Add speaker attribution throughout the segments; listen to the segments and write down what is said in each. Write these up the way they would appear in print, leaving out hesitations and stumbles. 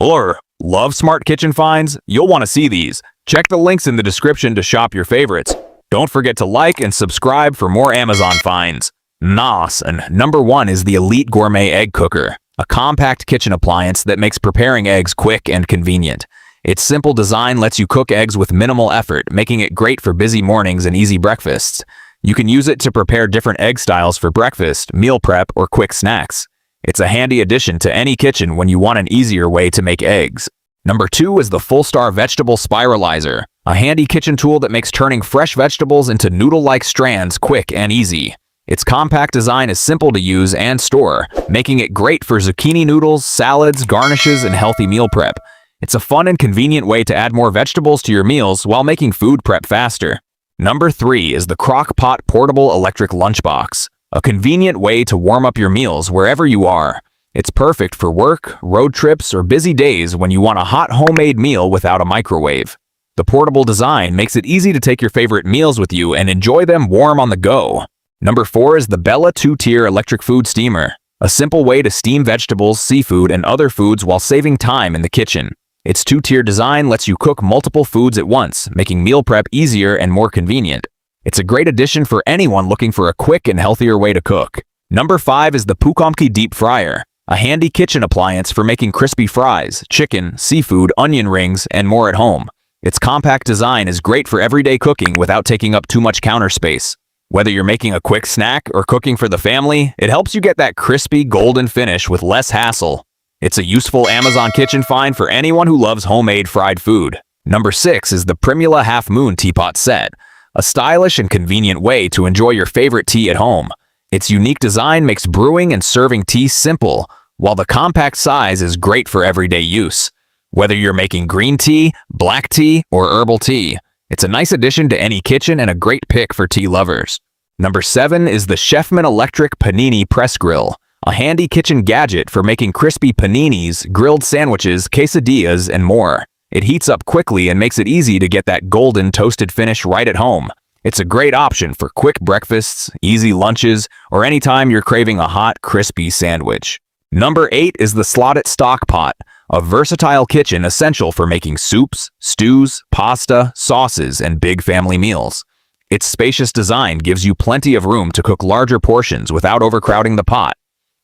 Speaker 1: Or, love smart kitchen finds? You'll want to see these. Check the links in the description to shop your favorites. Don't forget to like and subscribe for more Amazon finds. Nice. And number 1 is the Elite Gourmet Egg Cooker, a compact kitchen appliance that makes preparing eggs quick and convenient. Its simple design lets you cook eggs with minimal effort, making it great for busy mornings and easy breakfasts. You can use it to prepare different egg styles for breakfast, meal prep, or quick snacks. It's a handy addition to any kitchen when you want an easier way to make eggs. Number 2 is the Fullstar Vegetable Spiralizer, a handy kitchen tool that makes turning fresh vegetables into noodle-like strands quick and easy. Its compact design is simple to use and store, making it great for zucchini noodles, salads, garnishes, and healthy meal prep. It's a fun and convenient way to add more vegetables to your meals while making food prep faster. Number 3 is the Crock-Pot Portable Electric Lunchbox, a convenient way to warm up your meals wherever you are. It's perfect for work, road trips, or busy days when you want a hot homemade meal without a microwave. The portable design makes it easy to take your favorite meals with you and enjoy them warm on the go. Number 4 is the Bella 2-Tier Electric Food Steamer, a simple way to steam vegetables, seafood, and other foods while saving time in the kitchen. Its 2-tier design lets you cook multiple foods at once, making meal prep easier and more convenient. It's a great addition for anyone looking for a quick and healthier way to cook. Number 5 is the Pukomc Deep Fryer, a handy kitchen appliance for making crispy fries, chicken, seafood, onion rings, and more at home. Its compact design is great for everyday cooking without taking up too much counter space. Whether you're making a quick snack or cooking for the family, it helps you get that crispy, golden finish with less hassle. It's a useful Amazon kitchen find for anyone who loves homemade fried food. Number 6 is the Primula Half Moon Teapot Set, a stylish and convenient way to enjoy your favorite tea at home. Its unique design makes brewing and serving tea simple, while the compact size is great for everyday use. Whether you're making green tea, black tea, or herbal tea, it's a nice addition to any kitchen and a great pick for tea lovers. Number 7 is the Chefman Electric Panini Press Grill, a handy kitchen gadget for making crispy paninis, grilled sandwiches, quesadillas, and more. It heats up quickly and makes it easy to get that golden toasted finish right at home. It's a great option for quick breakfasts, easy lunches, or anytime you're craving a hot, crispy sandwich. Number 8 is the SLOTTET Stock Pot, a versatile kitchen essential for making soups, stews, pasta, sauces, and big family meals. Its spacious design gives you plenty of room to cook larger portions without overcrowding the pot.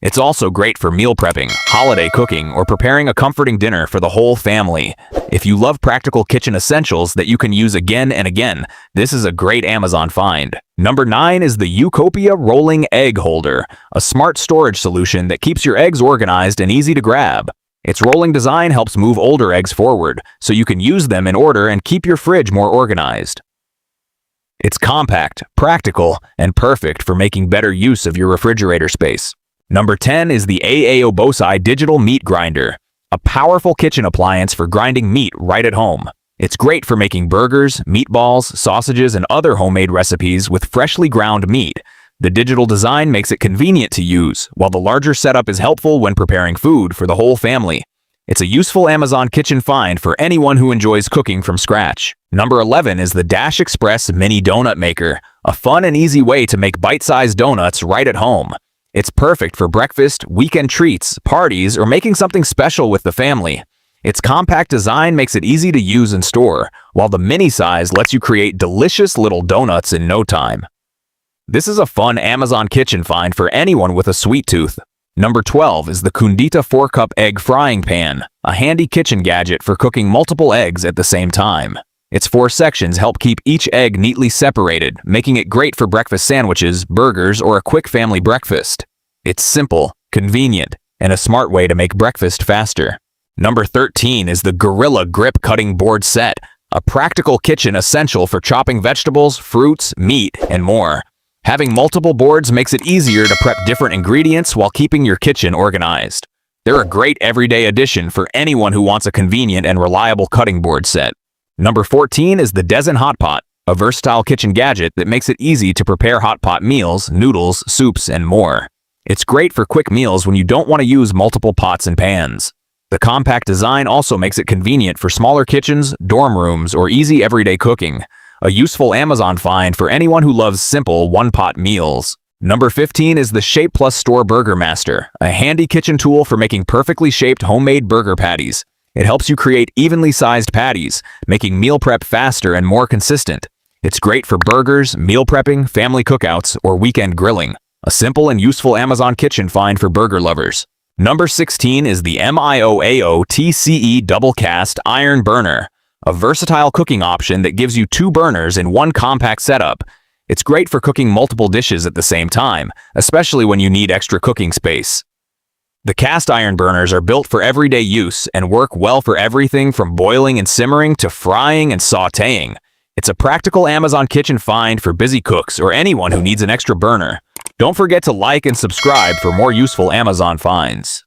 Speaker 1: It's also great for meal prepping, holiday cooking, or preparing a comforting dinner for the whole family. If you love practical kitchen essentials that you can use again and again, this is a great Amazon find. Number 9 is the YouCopia Rolling Egg Holder, a smart storage solution that keeps your eggs organized and easy to grab. Its rolling design helps move older eggs forward, so you can use them in order and keep your fridge more organized. It's compact, practical, and perfect for making better use of your refrigerator space. Number 10 is the AAOBOSI Digital Meat Grinder, a powerful kitchen appliance for grinding meat right at home. It's great for making burgers, meatballs, sausages, and other homemade recipes with freshly ground meat. The digital design makes it convenient to use, while the larger setup is helpful when preparing food for the whole family. It's a useful Amazon kitchen find for anyone who enjoys cooking from scratch. Number 11 is the Dash Express Mini Donut Maker, a fun and easy way to make bite-sized donuts right at home. It's perfect for breakfast, weekend treats, parties, or making something special with the family. Its compact design makes it easy to use and store, while the mini size lets you create delicious little donuts in no time. This is a fun Amazon kitchen find for anyone with a sweet tooth. Number 12 is the Kundita 4-Cup Egg Frying Pan, a handy kitchen gadget for cooking multiple eggs at the same time. Its 4 sections help keep each egg neatly separated, making it great for breakfast sandwiches, burgers, or a quick family breakfast. It's simple, convenient, and a smart way to make breakfast faster. Number 13 is the Gorilla Grip Cutting Board Set, a practical kitchen essential for chopping vegetables, fruits, meat, and more. Having multiple boards makes it easier to prep different ingredients while keeping your kitchen organized. They're a great everyday addition for anyone who wants a convenient and reliable cutting board set. Number 14 is the Dezin Hot Pot, a versatile kitchen gadget that makes it easy to prepare hot pot meals, noodles, soups, and more. It's great for quick meals when you don't want to use multiple pots and pans. The compact design also makes it convenient for smaller kitchens, dorm rooms, or easy everyday cooking. A useful Amazon find for anyone who loves simple one-pot meals. Number 15 is the Shape+Store Burger Master, a handy kitchen tool for making perfectly shaped homemade burger patties. It helps you create evenly sized patties, making meal prep faster and more consistent. It's great for burgers, meal prepping, family cookouts, or weekend grilling. A simple and useful Amazon kitchen find for burger lovers. Number 16 is the MIOAOTCE Double Cast Iron Burner, a versatile cooking option that gives you 2 burners in one compact setup. It's great for cooking multiple dishes at the same time, especially when you need extra cooking space. The cast iron burners are built for everyday use and work well for everything from boiling and simmering to frying and sautéing. It's a practical Amazon kitchen find for busy cooks or anyone who needs an extra burner. Don't forget to like and subscribe for more useful Amazon finds.